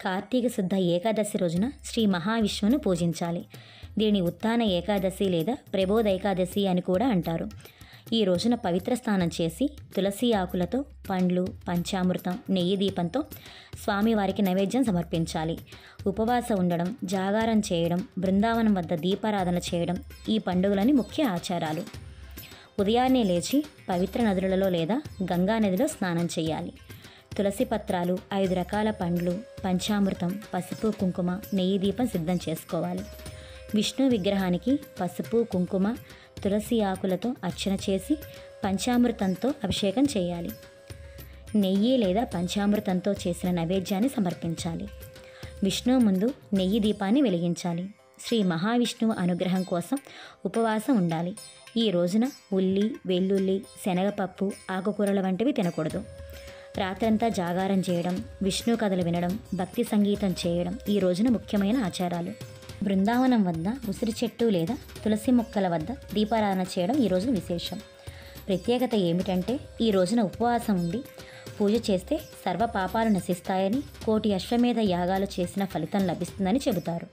కార్తీక శుద్ధ ఏకాదశి రోజున శ్రీ మహావిష్ణువును పూజించాలి. దీనిని ఉత్థాన ఏకాదశి లేదా ప్రబోధ ఏకాదశి అని కూడా అంటారు. ఈ రోజున పవిత్ర స్నానం చేసి తులసి ఆకులతో పండ్లు, పంచామృతం, నెయ్యి దీపంతో స్వామివారికి నైవేద్యం సమర్పించాలి. ఉపవాసం ఉండడం, జాగారం చేయడం, బృందావనం వద్ద దీపారాధన చేయడం ఈ పండుగలని ముఖ్య ఆచారాలు. ఉదయాన్నే లేచి పవిత్ర నదులలో లేదా గంగా నదిలో స్నానం చేయాలి. తులసి పత్రాలు, 5 రకాల పండ్లు, పంచామృతం, పసుపు, కుంకుమ, నెయ్యి దీపం సిద్ధం చేసుకోవాలి. విష్ణు విగ్రహానికి పసుపు, కుంకుమ, తులసి ఆకులతో అర్చన చేసి పంచామృతంతో అభిషేకం చేయాలి. నెయ్యి లేదా పంచామృతంతో చేసిన నైవేద్యాన్ని సమర్పించాలి. విష్ణువు ముందు నెయ్యి దీపాన్ని వెలిగించాలి. శ్రీ మహావిష్ణువు అనుగ్రహం కోసం ఉపవాసం ఉండాలి. ఈ రోజున ఉల్లి, వెల్లుల్లి, శనగపప్పు, ఆకుకూరల వంటివి తినకూడదు. రాత్రంతా జాగారం చేయడం, విష్ణు కథలు వినడం, భక్తి సంగీతం చేయడం ఈ రోజున ముఖ్యమైన ఆచారాలు. బృందావనం వద్ద ఉసిరి చెట్టు లేదా తులసి మొక్కల వద్ద దీపారాధన చేయడం ఈ రోజున విశేషం. ప్రత్యేకత ఏమిటంటే ఈ రోజున ఉపవాసం ఉండి పూజ చేస్తే సర్వ పాపాలు నశిస్తాయని, 1,000,000 అశ్వమేధ యాగాలు చేసిన ఫలితం లభిస్తుందని చెబుతారు.